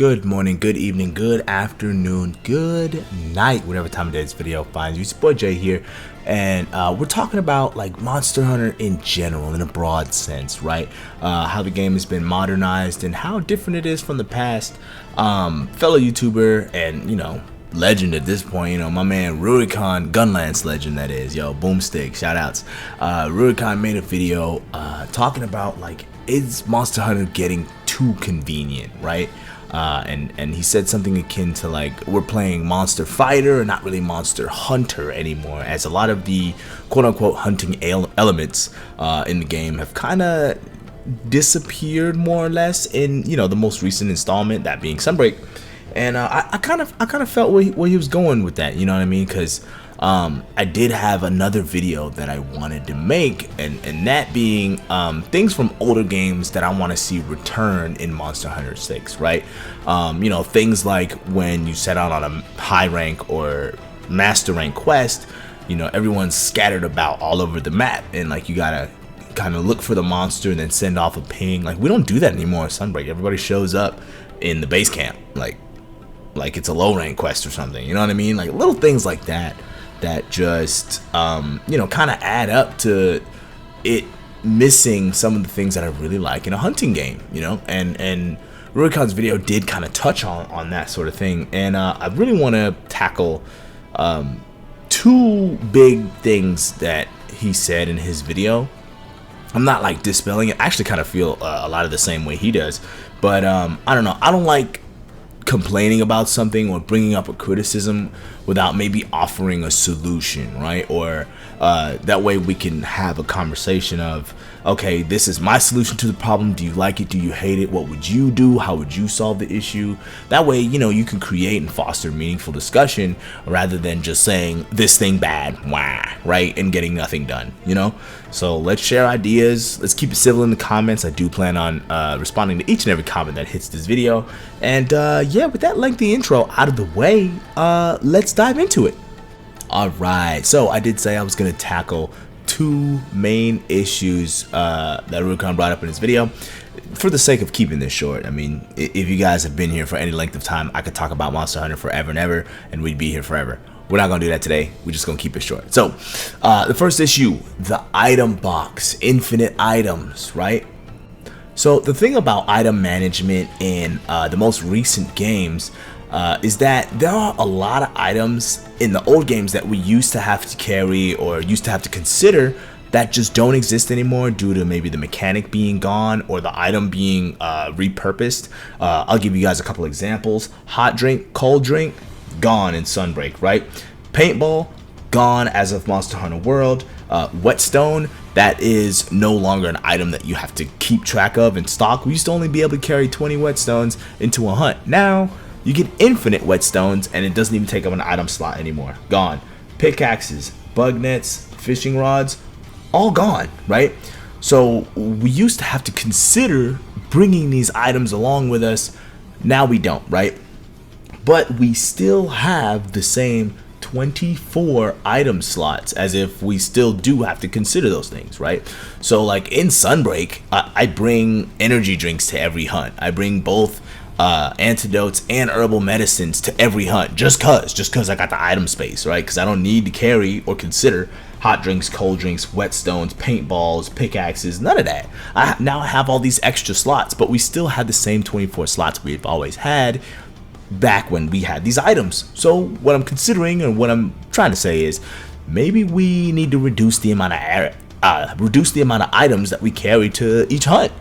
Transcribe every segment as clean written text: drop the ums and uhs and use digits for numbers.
Good morning, good evening, good afternoon, good night, whatever time of day this video finds you. It's your boy Jay here, and we're talking about like Monster Hunter in general, in a broad sense, right? How the game has been modernized and how different it is from the past. Fellow YouTuber and legend at this point, my man Rurikhan, Gunlance legend that is, Boomstick, shout outs. Rurikhan made a video talking about like, is Monster Hunter getting too convenient, right? And he said something akin to like, we're playing Monster Fighter, not really Monster Hunter anymore, as a lot of the quote-unquote hunting elements in the game have kind of disappeared more or less in the most recent installment, that being Sunbreak. And I kind of felt where he was going with that, you know what I mean? Because I did have another video that I wanted to make, and that being things from older games that I want to see return in Monster Hunter 6, right? Things like when you set out on a high rank or master rank quest, everyone's scattered about all over the map, and like you gotta kind of look for the monster and then send off a ping. Like, we don't do that anymore at Sunbreak. Everybody shows up in the base camp like it's a low rank quest or something, you know what I mean? Like little things like that just kind of add up to it missing some of the things that I really like in a hunting game, and Rurikhan's video did kind of touch on that sort of thing. And I really want to tackle two big things that he said in his video. I'm not like dispelling it. I actually kind of feel a lot of the same way he does, but I don't know, I don't like complaining about something or bringing up a criticism without maybe offering a solution, right? Or that way we can have a conversation of, okay, this is my solution to the problem. Do you like it? Do you hate it? What would you do? How would you solve the issue? That way, you can create and foster meaningful discussion rather than just saying this thing bad, wah, right? And getting nothing done, So let's share ideas. Let's keep it civil in the comments. I do plan on responding to each and every comment that hits this video. And yeah, with that lengthy intro out of the way, let's dive into it. Alright, so I did say I was going to tackle two main issues that Rurikhan brought up in his video. For the sake of keeping this short, I mean, if you guys have been here for any length of time, I could talk about Monster Hunter forever and ever, and we'd be here forever. We're not going to do that today. We're just going to keep it short. So, the first issue, the item box, infinite items, right? So, the thing about item management in the most recent games is that there are a lot of items in the old games that we used to have to carry or used to have to consider that just don't exist anymore due to maybe the mechanic being gone or the item being repurposed. I'll give you guys a couple examples. Hot drink, cold drink, gone in Sunbreak, right? Paintball, gone as of Monster Hunter World. Whetstone, that is no longer an item that you have to keep track of in stock. We used to only be able to carry 20 whetstones into a hunt. Now you get infinite whetstones and it doesn't even take up an item slot anymore. Gone. Pickaxes, bug nets, fishing rods, all gone, right? So we used to have to consider bringing these items along with us. Now we don't, right? But we still have the same 24 item slots, as if we still do have to consider those things, right? So like in Sunbreak, I bring energy drinks to every hunt. I bring both antidotes and herbal medicines to every hunt just cause I got the item space, right? Because I don't need to carry or consider hot drinks, cold drinks, whetstones, paintballs, pickaxes, none of that. I now have all these extra slots, but we still had the same 24 slots we've always had back when we had these items. So what I'm considering and what I'm trying to say is maybe we need to reduce the amount of items that we carry to each hunt,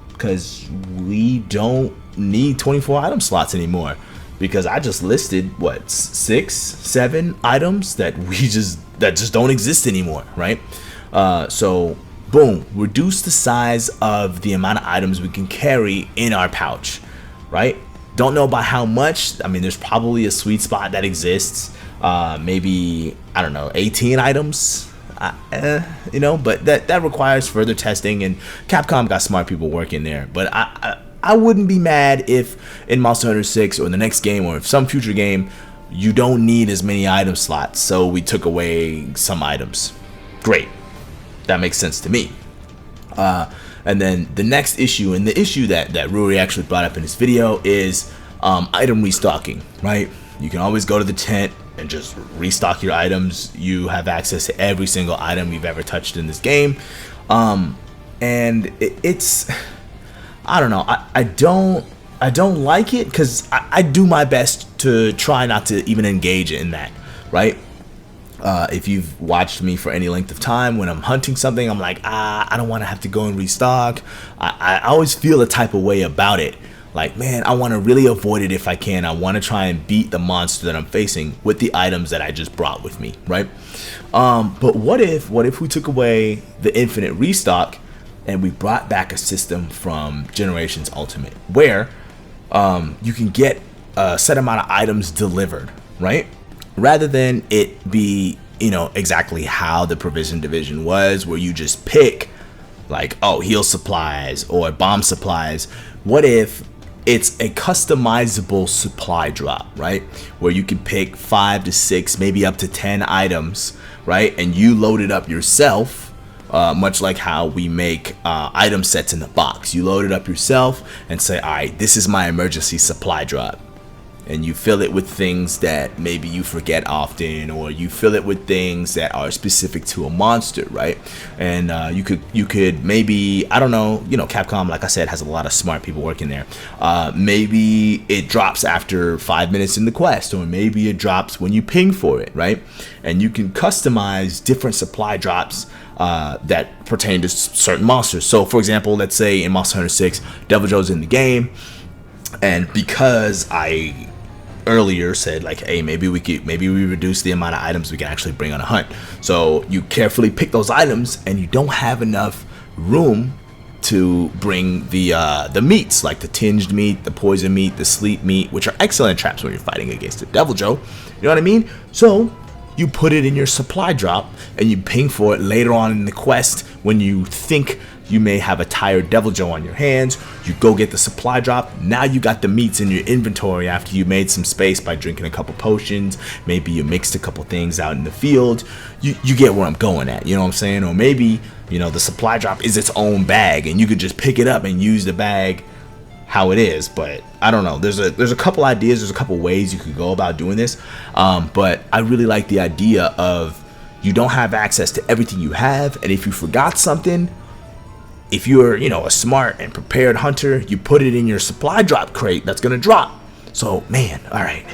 because we don't need 24 item slots anymore. Because I just listed what, 6-7 items that just don't exist anymore, right? So boom, reduce the size of the amount of items we can carry in our pouch, right? Don't know by how much. I mean, there's probably a sweet spot that exists. Maybe, I don't know, 18 items. But that requires further testing, and Capcom got smart people working there. But I wouldn't be mad if in Monster Hunter 6 or the next game or if some future game you don't need as many item slots, so we took away some items. Great, that makes sense to me. And then the next issue, and the issue that Ruri actually brought up in his video, is item restocking, right? You can always go to the tent and just restock your items. You have access to every single item you've ever touched in this game. And it's, I don't know, I don't like it, because I do my best to try not to even engage in that, right? If you've watched me for any length of time, when I'm hunting something, I'm like, I don't want to have to go and restock. I always feel a type of way about it. Like, man, I want to really avoid it if I can. I want to try and beat the monster that I'm facing with the items that I just brought with me, right? But what if we took away the infinite restock and we brought back a system from Generations Ultimate where you can get a set amount of items delivered, right? Rather than it be, exactly how the Provision Division was, where you just pick like, oh, heal supplies or bomb supplies. What if it's a customizable supply drop, right? Where you can pick 5 to 6, maybe up to 10 items, right? And you load it up yourself, much like how we make item sets in the box. You load it up yourself and say, all right, this is my emergency supply drop. And you fill it with things that maybe you forget often, or you fill it with things that are specific to a monster, right? And you could maybe, I don't know, Capcom, like I said, has a lot of smart people working there. Maybe it drops after 5 minutes in the quest, or maybe it drops when you ping for it, right? And you can customize different supply drops that pertain to certain monsters. So for example, let's say in Monster Hunter 6, Deviljho's in the game, and because I earlier said like, hey, maybe we reduce the amount of items we can actually bring on a hunt. So you carefully pick those items, and you don't have enough room to bring the meats, like the tinged meat, the poison meat, the sleep meat, which are excellent traps when you're fighting against a Deviljho. You know what I mean? So you put it in your supply drop, and you ping for it later on in the quest when you think you may have a tired Deviljho on your hands. You go get the supply drop. Now you got the meats in your inventory after you made some space by drinking a couple potions. Maybe you mixed a couple things out in the field. You get where I'm going at, you know what I'm saying? Or maybe, the supply drop is its own bag, and you could just pick it up and use the bag how it is. But I don't know. There's a couple ideas. There's a couple ways you could go about doing this. But I really like the idea of you don't have access to everything you have, and if you forgot something, if you're, a smart and prepared hunter, you put it in your supply drop crate that's gonna drop. So, man, all right,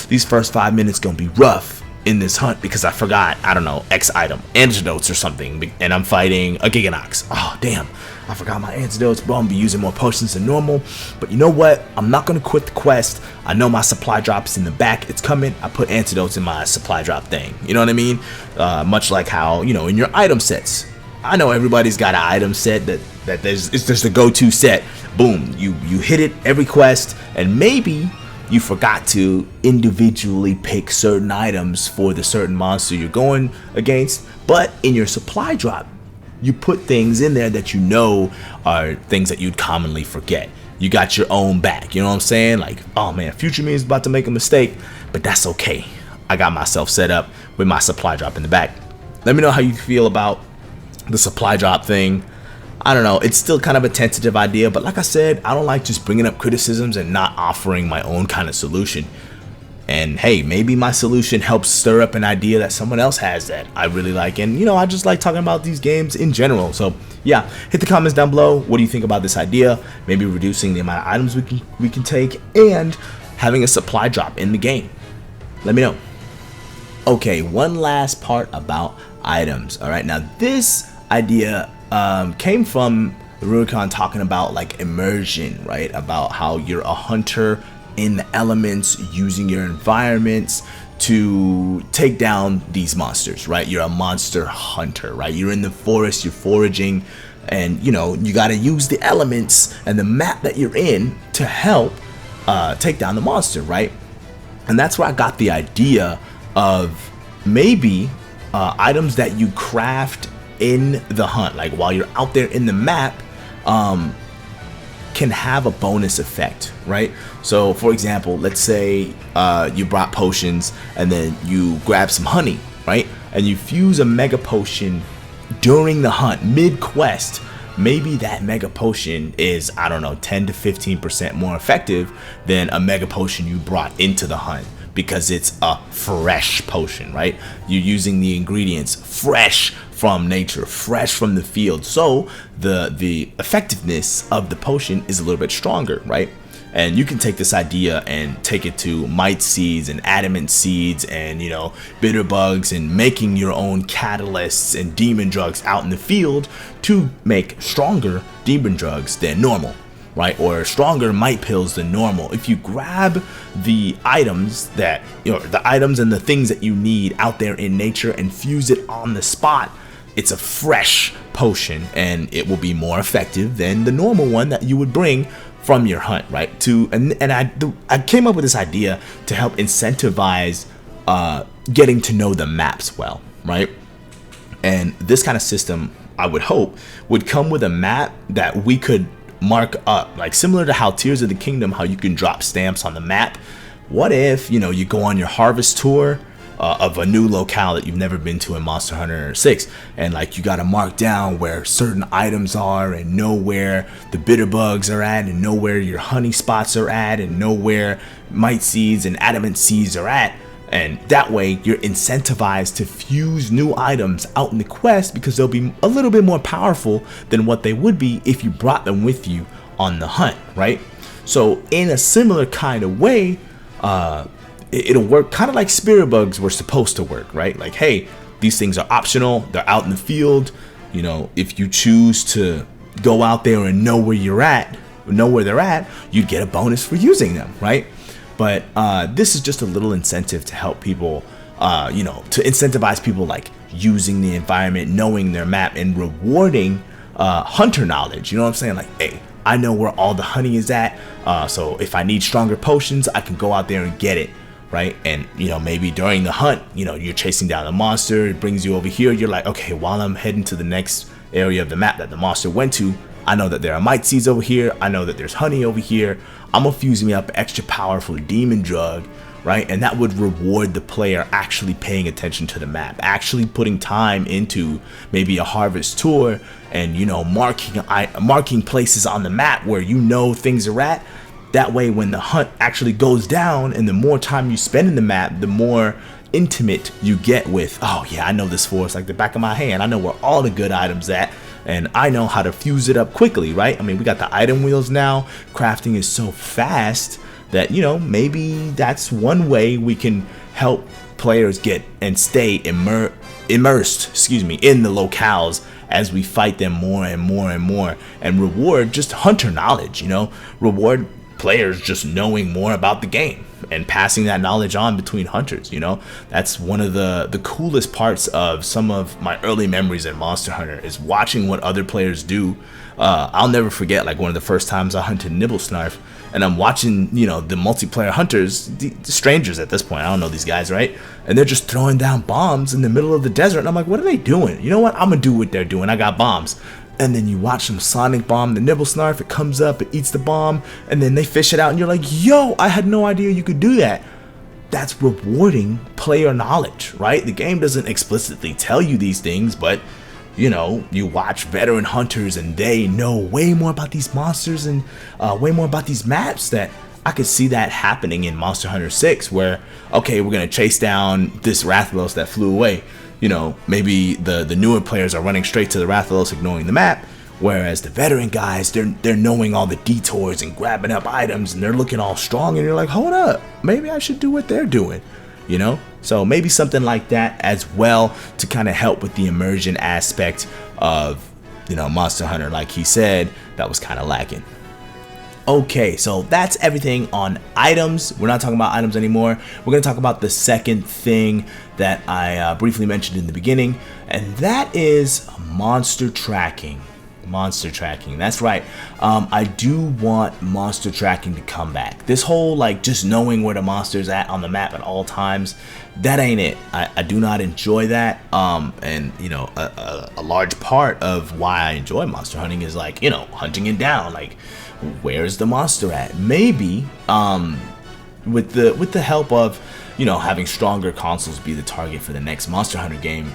these first 5 minutes gonna be rough in this hunt because I forgot, I don't know, X item, antidotes or something, and I'm fighting a Giganox. Oh, damn, I forgot my antidotes, bro. I'm gonna be using more potions than normal. But you know what? I'm not gonna quit the quest. I know my supply drop is in the back. It's coming. I put antidotes in my supply drop thing. You know what I mean? Much like how, in your item sets. I know everybody's got an item set that there's the go-to set. Boom, you hit it every quest, and maybe you forgot to individually pick certain items for the certain monster you're going against, but in your supply drop, you put things in there that are things that you'd commonly forget. You got your own back, you know what I'm saying? Like, oh man, future me is about to make a mistake, but that's okay. I got myself set up with my supply drop in the back. Let me know how you feel about the supply drop thing. I don't know, it's still kind of a tentative idea, but like I said, I don't like just bringing up criticisms and not offering my own kind of solution. And hey, maybe my solution helps stir up an idea that someone else has that I really like. And I just like talking about these games in general. So yeah, hit the comments down below. What do you think about this idea? Maybe reducing the amount of items we can take and having a supply drop in the game. Let me know. Okay, one last part about items. All right, now this idea came from Rurikhan talking about like immersion, right? About how you're a hunter in the elements, using your environments to take down these monsters, right? You're a monster hunter, right? You're in the forest, you're foraging, and you got to use the elements and the map that you're in to help take down the monster, right? And that's where I got the idea of maybe items that you craft in the hunt, like while you're out there in the map, can have a bonus effect, right? So for example, let's say you brought potions and then you grab some honey, right? And you fuse a mega potion during the hunt, mid quest, maybe that mega potion is, I don't know, 10 to 15% more effective than a mega potion you brought into the hunt, because it's a fresh potion, right? You're using the ingredients fresh from nature, fresh from the field. So the effectiveness of the potion is a little bit stronger, right? And you can take this idea and take it to Might Seeds and Adamant Seeds and, you know, Bitter Bugs, and making your own catalysts and demon drugs out in the field to make stronger demon drugs than normal, right? Or stronger might pills than normal. If you grab the items that, you know, the items and the things that you need out there in nature and fuse it on the spot, it's a fresh potion, and it will be more effective than the normal one that you would bring from your hunt, right? I came up with this idea to help incentivize getting to know the maps well, right? And this kind of system, I would hope, would come with a map that we could mark up, like similar to how Tears of the Kingdom, how you can drop stamps on the map. What if, you know, you go on your harvest tour of a new locale that you've never been to in Monster Hunter 6, and like you got to mark down where certain items are, and know where the bitter bugs are at, and know where your honey spots are at, and know where Might Seeds and Adamant Seeds are at. And that way you're incentivized to fuse new items out in the quest, because they'll be a little bit more powerful than what they would be if you brought them with you on the hunt, right? So in a similar kind of way, it'll work kind of like Spirit Bugs were supposed to work, right? Like, hey, these things are optional, they're out in the field. You know, if you choose to go out there and know where you're at, know where they're at, you'd get a bonus for using them, right? But this is just a little incentive to help people, you know, to incentivize people like using the environment, knowing their map, and rewarding hunter knowledge. You know what I'm saying? Like, hey, I know where all the honey is at, so if I need stronger potions, I can go out there and get it, right? And, you know, maybe during the hunt, you know, you're chasing down a monster, it brings you over here, you're like, okay, while I'm heading to the next area of the map that the monster went to, I know that there are Might Seeds over here, I know that there's honey over here, I'm gonna fuse me up extra powerful demon drug, right? And that would reward the player actually paying attention to the map, actually putting time into maybe a harvest tour, and, you know, marking places on the map where you know things are at. That way, when the hunt actually goes down, and the more time you spend in the map, the more intimate you get with, oh yeah, I know this forest like the back of my hand, I know where all the good items at, and I know how to fuse it up quickly, right? I mean, we got the item wheels now. Crafting is so fast that, you know, maybe that's one way we can help players get and stay immersed, in the locales as we fight them more and more and more, and reward just hunter knowledge, you know, reward players just knowing more about the game and passing that knowledge on between hunters. You know, that's one of the coolest parts of some of my early memories in Monster Hunter, is watching what other players do. I'll never forget, like, one of the first times I hunted Nibblesnarf, and I'm watching, you know, the multiplayer hunters, the strangers at this point, I don't know these guys, right? And they're just throwing down bombs in the middle of the desert, and I'm like, what are they doing? You know what, I'm gonna do what they're doing, I got bombs. And then you watch them sonic bomb the Nibblesnarf, it comes up, it eats the bomb, and then they fish it out, and you're like, yo, I had no idea you could do that. That's rewarding player knowledge, right? The game doesn't explicitly tell you these things, but, you know, you watch veteran hunters and they know way more about these monsters and way more about these maps. That I could see that happening in Monster Hunter 6, where, okay, we're gonna chase down this Rathalos that flew away. You know, maybe the newer players are running straight to the Rathalos, ignoring the map, whereas the veteran guys, they're knowing all the detours and grabbing up items, and they're looking all strong, and you're like, hold up, maybe I should do what they're doing, you know? So maybe something like that as well, to kind of help with the immersion aspect of, you know, Monster Hunter. Like he said, that was kind of lacking. Okay, so that's everything on items. We're not talking about items anymore. We're going to talk about the second thing that I briefly mentioned in the beginning, and that is monster tracking. Monster tracking, that's right. I do want monster tracking to come back. This whole, like, just knowing where the monster's at on the map at all times, that ain't it. I do not enjoy that. And, you know, a large part of why I enjoy monster hunting is, like, you know, hunting it down. Like, where's the monster at? Maybe with the help of, you know, having stronger consoles be the target for the next Monster Hunter game,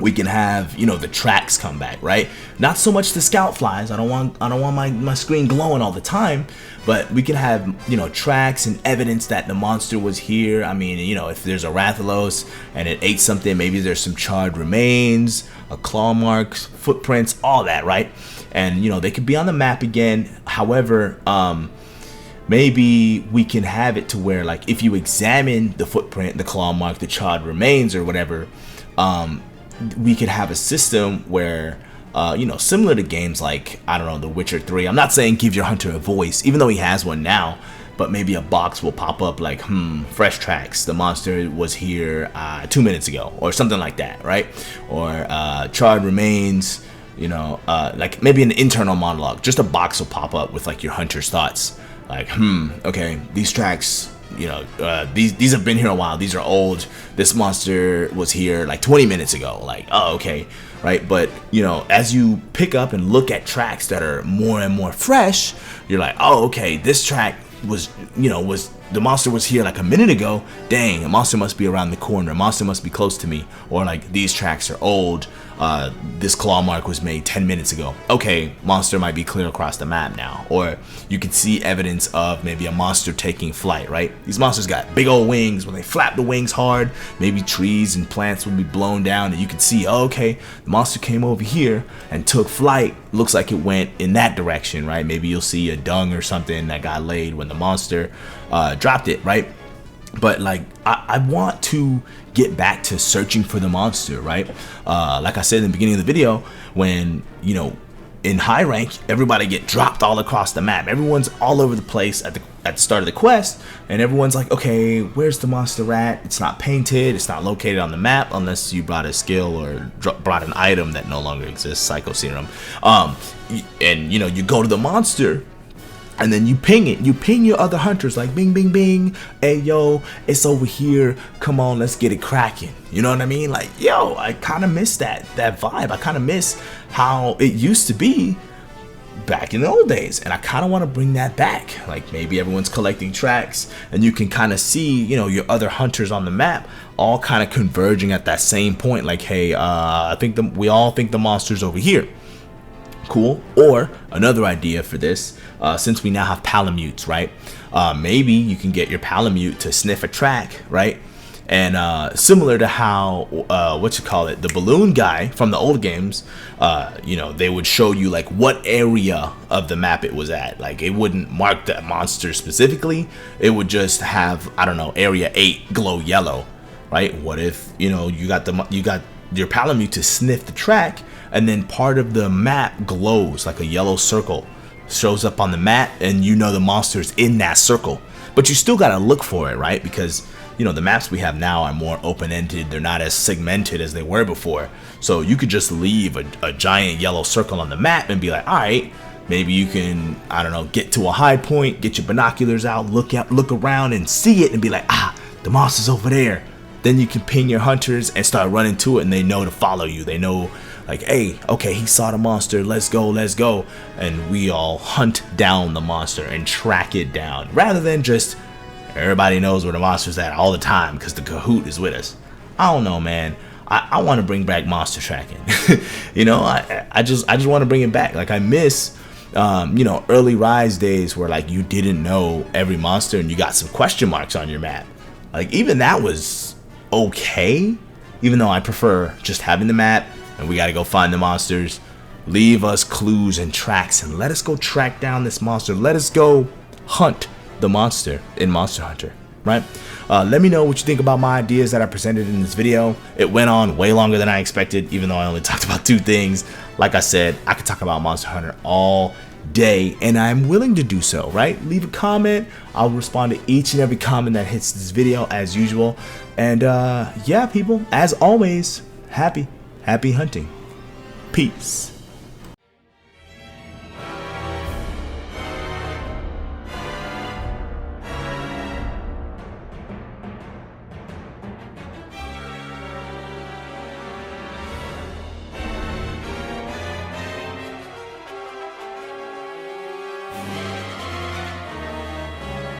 We can have, you know, the tracks come back, right? Not so much the scout flies. I don't want my screen glowing all the time, but we can have, you know, tracks and evidence that the monster was here. I mean, you know, if there's a Rathalos and it ate something, maybe there's some charred remains, a claw marks, footprints, all that, right? And, you know, they could be on the map again. However, maybe we can have it to where, like, if you examine the footprint, the claw mark, the charred remains or whatever, we could have a system where, you know, similar to games like, I don't know, The Witcher 3. I'm not saying give your hunter a voice, even though he has one now, but maybe a box will pop up like, fresh tracks. The monster was here 2 minutes ago, or something like that, right? Or charred remains, you know, like maybe an internal monologue. Just a box will pop up with like your hunter's thoughts. Like, okay, these tracks, you know, these have been here a while. These are old. This monster was here like 20 minutes ago. Like, oh, okay, right? But, you know, as you pick up and look at tracks that are more and more fresh, you're like, oh, okay, this track was, you know, the monster was here like a minute ago. Dang, a monster must be around the corner. A monster must be close to me. Or like, these tracks are old. This claw mark was made 10 minutes ago. Okay, monster might be clear across the map now. Or you can see evidence of maybe a monster taking flight, right? These monsters got big old wings. When they flap the wings hard, maybe trees and plants will be blown down, and you can see, oh, okay, the monster came over here and took flight. Looks like it went in that direction, right? Maybe you'll see a dung or something that got laid when the monster dropped it, right? But like, I want to get back to searching for the monster, right? Like I said in the beginning of the video, when, you know, in high rank, everybody get dropped all across the map. Everyone's all over the place at the start of the quest, and everyone's like, okay, where's the monster at? It's not painted, it's not located on the map unless you brought a skill or brought an item that no longer exists, Psycho Serum. And, you know, you go to the monster, and then you ping it. You ping your other hunters like bing, bing, bing. Hey, yo, it's over here. Come on, let's get it cracking. You know what I mean? Like, yo, I kind of miss that vibe. I kind of miss how it used to be back in the old days. And I kind of want to bring that back. Like, maybe everyone's collecting tracks and you can kind of see, you know, your other hunters on the map all kind of converging at that same point. Like, hey, I think we all think the monster's over here. Cool. Or another idea for this, since we now have Palamutes, right? Maybe you can get your Palamute to sniff a track, right? And similar to how the balloon guy from the old games, you know, they would show you like what area of the map it was at. Like, it wouldn't mark that monster specifically. It would just have, I don't know, area 8 glow yellow, right? What if, you know, you got your Palamute to sniff the track, and then part of the map glows like a yellow circle, shows up on the map, and you know the monster's in that circle. But you still gotta look for it, right? Because, you know, the maps we have now are more open-ended. They're not as segmented as they were before. So you could just leave a giant yellow circle on the map and be like, all right, maybe you can, I don't know, get to a high point, get your binoculars out, look around and see it and be like, ah, the monster's over there. Then you can ping your hunters and start running to it, and they know to follow you. They know, like, hey, okay, he saw the monster, let's go. And we all hunt down the monster and track it down, rather than just everybody knows where the monster's at all the time because the Kahoot is with us. I don't know, man. I want to bring back monster tracking. You know, I just want to bring it back. Like, I miss, you know, early Rise days where, like, you didn't know every monster and you got some question marks on your map. Like, even that was okay, even though I prefer just having the map and we gotta go find the monsters. Leave us clues and tracks and let us go track down this monster. Let us go hunt the monster in Monster Hunter, right? Let me know what you think about my ideas that I presented in this video. It went on way longer than I expected, even though I only talked about 2 things. Like I said, I could talk about Monster Hunter all day, and I'm willing to do so, right? Leave a comment. I'll respond to each and every comment that hits this video as usual. And yeah, people, as always, happy hunting. Peace.